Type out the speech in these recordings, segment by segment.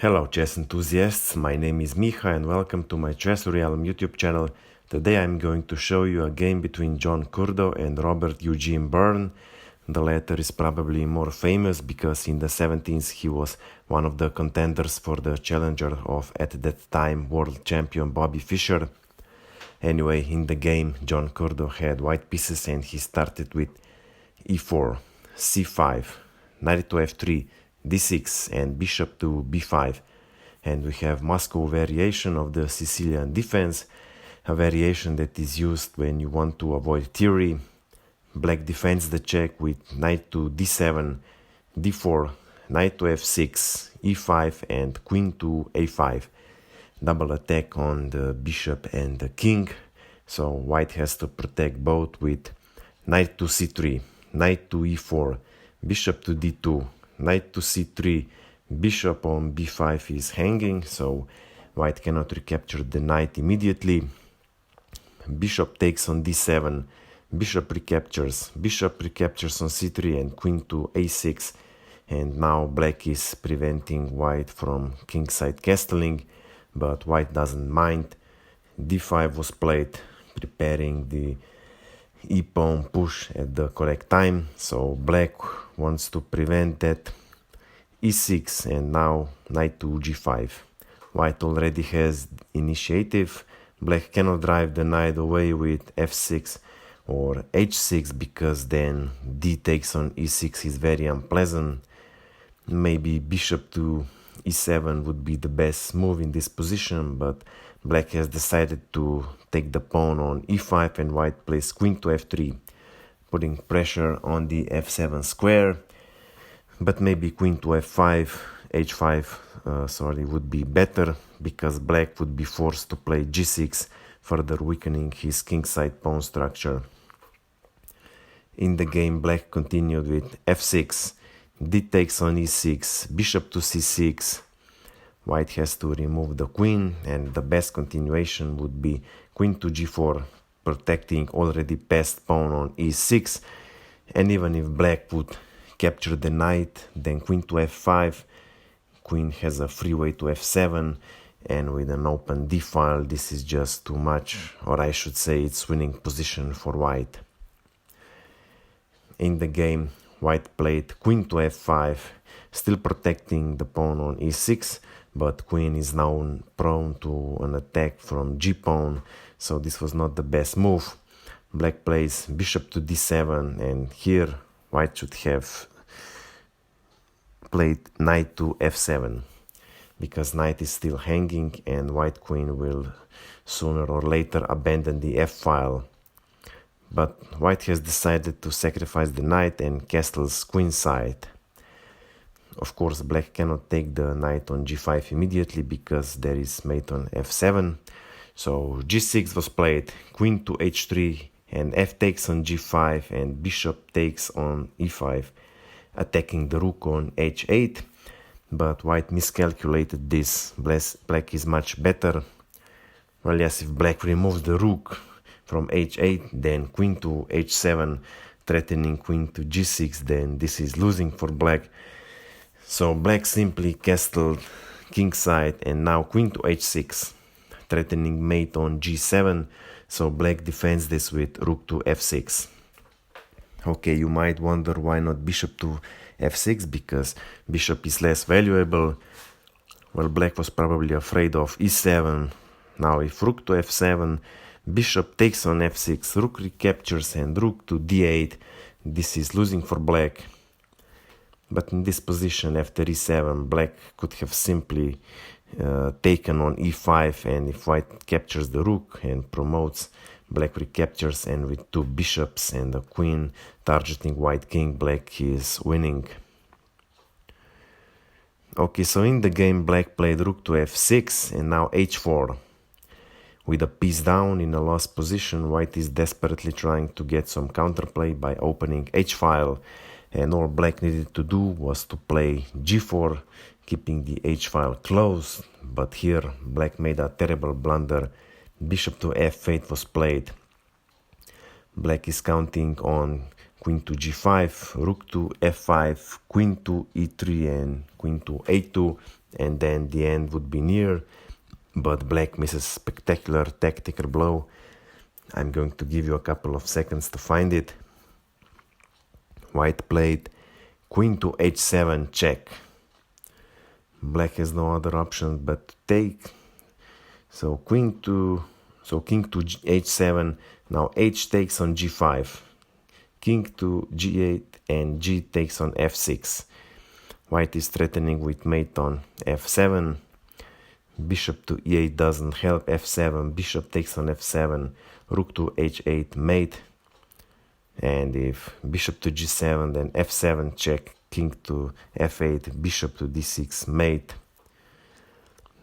Hello chess enthusiasts, my name is Miha and welcome to my Chess Realm YouTube channel. Today I'm going to show you a game between John Curdo and Robert Eugene Byrne. The latter is probably more famous because in the 70s he was one of the contenders for the challenger of, at that time, world champion Bobby Fischer. Anyway, in the game John Curdo had white pieces and he started with e4, c5, knight to f3, d6 and bishop to b5, and we have Moscow variation of the Sicilian defense, a variation that is used when you want to avoid theory. Black defends the check with knight to d7, d4, knight to f6, e5 and queen to a5. Double attack on the bishop and the king, so white has to protect both with knight to c3, knight to e4, bishop to d2, knight to c3, bishop on b5 is hanging, so white cannot recapture the knight immediately. Bishop takes on d7, bishop recaptures on c3 and queen to a6, and now black is preventing white from kingside castling, but white doesn't mind. d5 was played, preparing the e-pawn push at the correct time, so black wants to prevent that. e6 and now knight to g5. White already has initiative. Black cannot drive the knight away with f6 or h6 because then d takes on e6 is very unpleasant. Maybe bishop to e7 would be the best move in this position, but black has decided to take the pawn on e5 and white plays queen to f3, putting pressure on the f7 square. But maybe queen to f5, h5 would be better, because black would be forced to play g6, further weakening his kingside pawn structure. In the game, black continued with f6, d takes on e6, bishop to c6. White has to remove the queen, and the best continuation would be queen to g4, protecting already passed pawn on e6. And even if black would capture the knight, then queen to f5, queen has a free way to f7, and with an open d-file this is just too much, or I should say it's winning position for white. In the game, white played queen to f5, still protecting the pawn on e6, but queen is now prone to an attack from g-pawn, so this was not the best move. Black plays bishop to d7, and here white should have played knight to f7, because knight is still hanging and white queen will sooner or later abandon the f-file. But white has decided to sacrifice the knight and castles queenside. Of course, black cannot take the knight on g5 immediately because there is mate on f7. So g6 was played, queen to h3, and f takes on g5 and bishop takes on e5, attacking the rook on h8. But white miscalculated this. Black is much better. Well, yes, if black removes the rook from h8, then queen to h7, threatening queen to g6, then this is losing for black. So black simply castled kingside, and now queen to h6, threatening mate on g7, so black defends this with rook to f6. Okay, you might wonder why not bishop to f6, because bishop is less valuable. Well, black was probably afraid of e7. Now if rook to f7, bishop takes on f6, rook recaptures and rook to d8, this is losing for black. But in this position, after e7, black could have simply taken on e5, and if white captures the rook and promotes, black recaptures, and with two bishops and a queen targeting white king, black is winning. Okay, so in the game, black played rook to f6 and now h4. With a piece down in a lost position, white is desperately trying to get some counterplay by opening h-file, and all black needed to do was to play g4, keeping the h-file closed. But here black made a terrible blunder. Bishop to f8 was played. Black is counting on queen to g5, rook to f5, queen to e3 and queen to a2. and then the end would be near, but black misses spectacular tactical blow. I'm going to give you a couple of seconds to find it. White played queen to h7 check. Black has no other option but to take. So king to h7. Now h takes on g5. King to g8 and g takes on f6. White is threatening with mate on f7. Bishop to e8 doesn't help. f7. Bishop takes on f7. Rook to h8 mate. And if bishop to g7, then f7 check. King to f8. Bishop to d6 mate.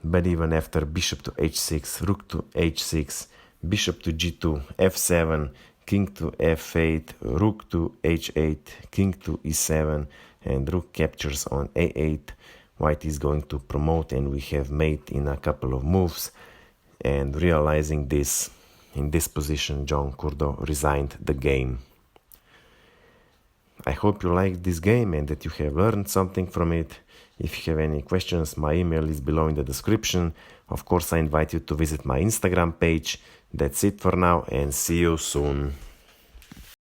But even after bishop to h6, rook to h6, bishop to g2, f7, king to f8, rook to h8, king to e7, and rook captures on a8. White is going to promote, and we have mate in a couple of moves. And realizing this, in this position, Jon Curdo resigned the game. I hope you liked this game and that you have learned something from it. If you have any questions, my email is below in the description. Of course, I invite you to visit my Instagram page. That's it for now, and see you soon.